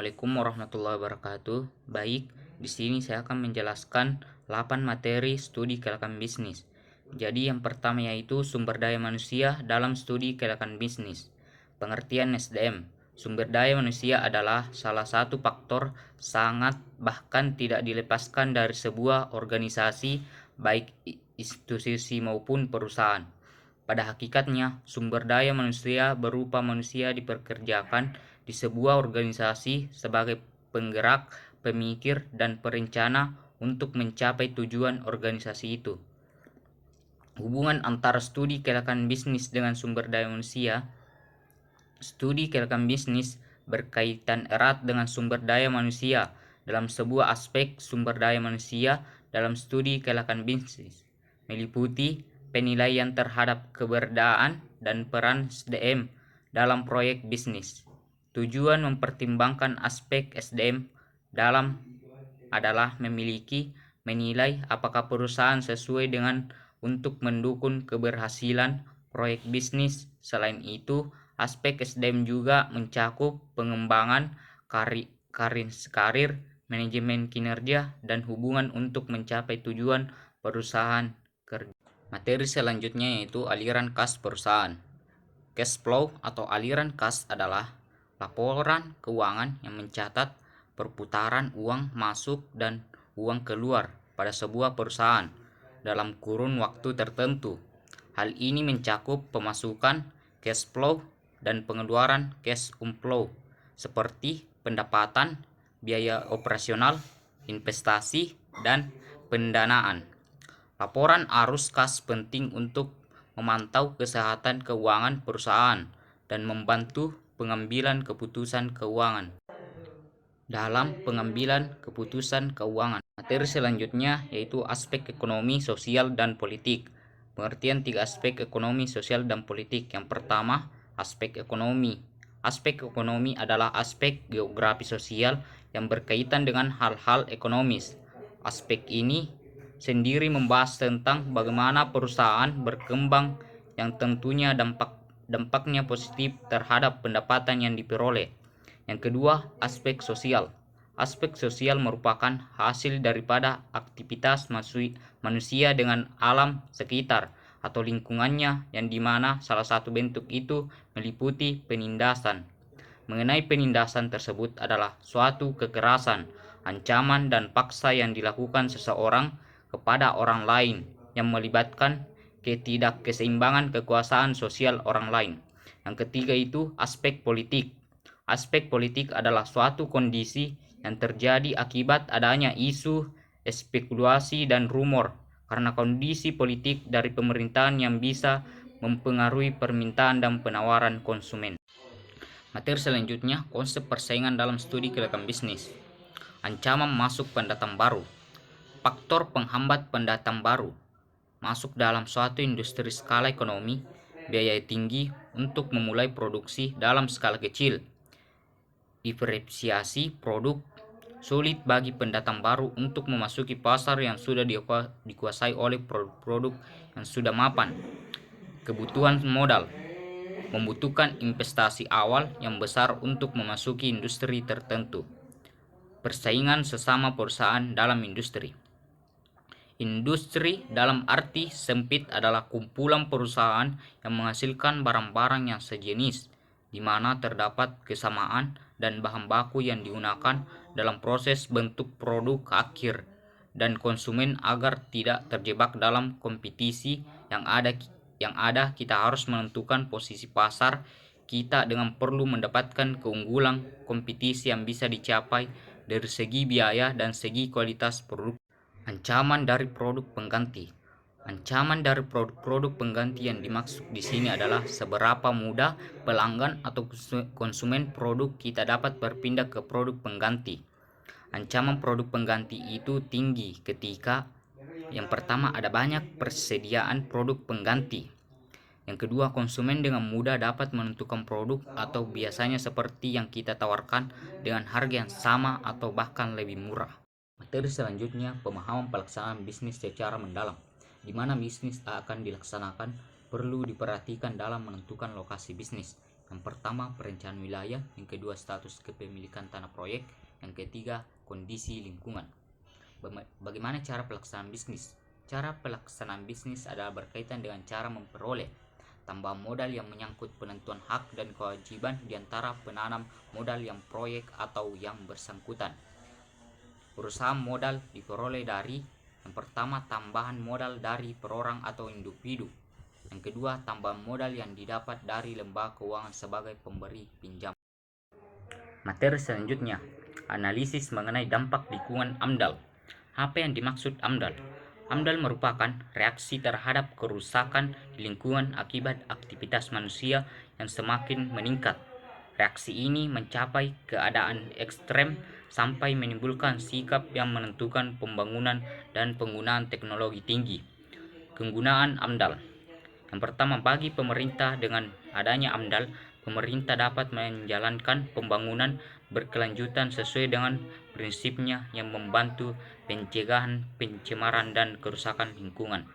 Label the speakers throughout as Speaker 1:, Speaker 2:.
Speaker 1: Assalamualaikum warahmatullahi wabarakatuh. Baik, di sini saya akan menjelaskan 8 materi studi kelayakan bisnis. Jadi yang pertama yaitu sumber daya manusia dalam studi kelayakan bisnis. Pengertian SDM. Sumber daya manusia adalah salah satu faktor sangat bahkan tidak dilepaskan dari sebuah organisasi baik institusi maupun perusahaan. Pada hakikatnya, sumber daya manusia berupa manusia dipekerjakan di sebuah organisasi sebagai penggerak, pemikir, dan perencana untuk mencapai tujuan organisasi itu. Hubungan antara studi kelayakan bisnis dengan sumber daya manusia. Studi kelayakan bisnis berkaitan erat dengan sumber daya manusia. Dalam sebuah aspek sumber daya manusia dalam studi kelayakan bisnis meliputi penilaian terhadap keberadaan dan peran SDM dalam proyek bisnis. Tujuan mempertimbangkan aspek SDM dalam adalah menilai apakah perusahaan sesuai dengan untuk mendukung keberhasilan proyek bisnis. Selain itu, aspek SDM juga mencakup pengembangan karir, manajemen kinerja, dan hubungan untuk mencapai tujuan perusahaan kerja. Materi selanjutnya yaitu aliran kas perusahaan. Cash flow atau aliran kas adalah laporan keuangan yang mencatat perputaran uang masuk dan uang keluar pada sebuah perusahaan dalam kurun waktu tertentu. Hal ini mencakup pemasukan cash flow dan pengeluaran cash outflow seperti pendapatan, biaya operasional, investasi, dan pendanaan. Laporan arus kas penting untuk memantau kesehatan keuangan perusahaan dan membantu pengambilan keputusan keuangan. Dalam pengambilan keputusan keuangan. Materi selanjutnya yaitu aspek ekonomi, sosial, dan politik. Pengertian 3 aspek ekonomi, sosial, dan politik. Yang pertama, aspek ekonomi. Aspek ekonomi adalah aspek geografi sosial yang berkaitan dengan hal-hal ekonomis. Aspek ini sendiri membahas tentang bagaimana perusahaan berkembang yang tentunya dampaknya positif terhadap pendapatan yang diperoleh. Yang kedua, aspek sosial. Aspek sosial merupakan hasil daripada aktivitas manusia dengan alam sekitar atau lingkungannya yang dimana salah satu bentuk itu meliputi penindasan. Mengenai penindasan tersebut adalah suatu kekerasan, ancaman, dan paksa yang dilakukan seseorang kepada orang lain yang melibatkan ketidakkeseimbangan kekuasaan sosial orang lain. Yang ketiga itu aspek politik. Aspek politik adalah suatu kondisi yang terjadi akibat adanya isu, spekulasi, dan rumor karena kondisi politik dari pemerintahan yang bisa mempengaruhi permintaan dan penawaran konsumen. Materi selanjutnya, konsep persaingan dalam studi kelayakan bisnis. Ancaman masuk pendatang baru. Faktor penghambat pendatang baru masuk dalam suatu industri skala ekonomi, biaya tinggi untuk memulai produksi dalam skala kecil, diferensiasi produk, sulit bagi pendatang baru untuk memasuki pasar yang sudah dikuasai oleh produk-produk yang sudah mapan, kebutuhan modal, membutuhkan investasi awal yang besar untuk memasuki industri tertentu, persaingan sesama perusahaan dalam industri. Industri dalam arti sempit adalah kumpulan perusahaan yang menghasilkan barang-barang yang sejenis, di mana terdapat kesamaan dan bahan baku yang digunakan dalam proses bentuk produk akhir dan konsumen agar tidak terjebak dalam kompetisi yang ada kita harus menentukan posisi pasar kita dengan perlu mendapatkan keunggulan kompetisi yang bisa dicapai dari segi biaya dan segi kualitas produk. Ancaman dari produk pengganti. Ancaman dari produk-produk pengganti yang dimaksud di sini adalah seberapa mudah pelanggan atau konsumen produk kita dapat berpindah ke produk pengganti. Ancaman produk pengganti itu tinggi ketika yang pertama ada banyak persediaan produk pengganti. Yang kedua, konsumen dengan mudah dapat menentukan produk atau biasanya seperti yang kita tawarkan dengan harga yang sama atau bahkan lebih murah. Materi selanjutnya, pemahaman pelaksanaan bisnis secara mendalam. Di mana bisnis akan dilaksanakan perlu diperhatikan dalam menentukan lokasi bisnis, Yang pertama, perencanaan wilayah. Yang kedua, status kepemilikan tanah proyek. Yang ketiga, kondisi lingkungan. Bagaimana cara pelaksanaan bisnis? Cara pelaksanaan bisnis adalah berkaitan dengan cara memperoleh tambahan modal yang menyangkut penentuan hak dan kewajiban di antara penanam modal yang proyek atau yang bersangkutan. Perusahaan modal diperoleh dari yang pertama, tambahan modal dari perorang atau individu. Yang kedua, tambahan modal yang didapat dari lembaga keuangan sebagai pemberi pinjam. Materi selanjutnya, analisis mengenai dampak lingkungan AMDAL. Apa yang dimaksud AMDAL? AMDAL merupakan reaksi terhadap kerusakan di lingkungan akibat aktivitas manusia yang semakin meningkat. Reaksi ini mencapai keadaan ekstrem sampai menimbulkan sikap yang menentukan pembangunan dan penggunaan teknologi tinggi. Penggunaan AMDAL. Yang pertama, bagi pemerintah, dengan adanya AMDAL, pemerintah dapat menjalankan pembangunan berkelanjutan sesuai dengan prinsipnya yang membantu pencegahan pencemaran dan kerusakan lingkungan.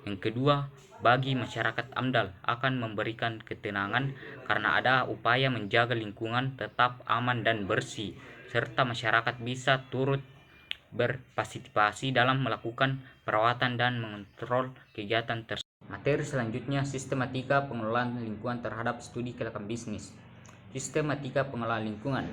Speaker 1: Yang kedua, bagi masyarakat, AMDAL akan memberikan ketenangan karena ada upaya menjaga lingkungan tetap aman dan bersih, serta masyarakat bisa turut berpartisipasi dalam melakukan perawatan dan mengontrol kegiatan tersebut. Materi selanjutnya, sistematika pengelolaan lingkungan terhadap studi kelayakan bisnis. Sistematika pengelolaan lingkungan.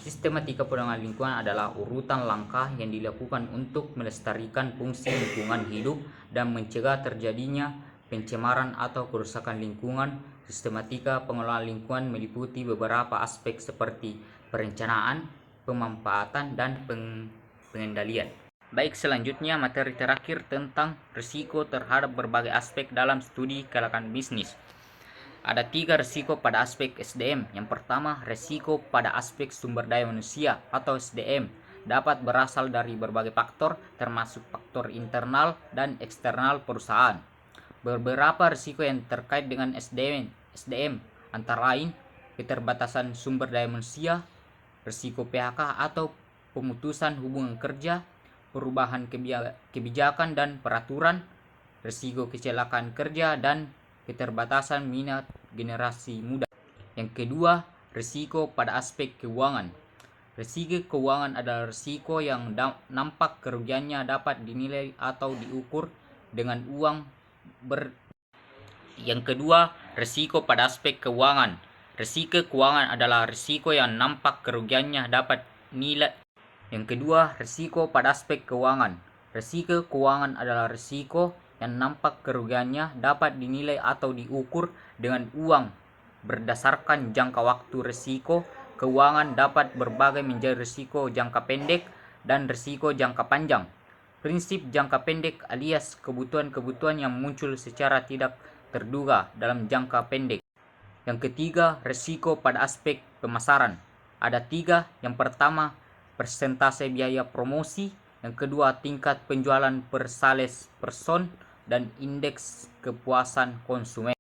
Speaker 1: Sistematika pengelolaan lingkungan adalah urutan langkah yang dilakukan untuk melestarikan fungsi lingkungan hidup dan mencegah terjadinya pencemaran atau kerusakan lingkungan. Sistematika pengelolaan lingkungan meliputi beberapa aspek seperti perencanaan, pemanfaatan, dan pengendalian. Baik, selanjutnya materi terakhir tentang risiko terhadap berbagai aspek dalam studi kelayakan bisnis. Ada 3 risiko pada aspek SDM. Yang pertama, risiko pada aspek sumber daya manusia atau SDM dapat berasal dari berbagai faktor, termasuk faktor internal dan eksternal perusahaan. Beberapa risiko yang terkait dengan SDM antara lain keterbatasan sumber daya manusia, risiko PHK atau pemutusan hubungan kerja, perubahan kebijakan dan peraturan, risiko kecelakaan kerja, dan keterbatasan minat generasi muda. Yang kedua, risiko pada aspek keuangan. Risiko keuangan adalah risiko yang nampak kerugiannya dapat dinilai atau diukur dengan uang Yang kedua, risiko pada aspek keuangan. Risiko keuangan adalah risiko yang nampak kerugiannya dapat nilai. Yang kedua, risiko pada aspek keuangan. Risiko keuangan adalah risiko yang nampak kerugiannya dapat dinilai atau diukur dengan uang. Berdasarkan jangka waktu, risiko keuangan dapat berbagai menjadi risiko jangka pendek dan risiko jangka panjang. Prinsip jangka pendek alias kebutuhan-kebutuhan yang muncul secara tidak terduga dalam jangka pendek. Yang ketiga, risiko pada aspek pemasaran. Ada 3. Yang pertama, persentase biaya promosi. Yang kedua, tingkat penjualan per sales person, dan indeks kepuasan konsumen.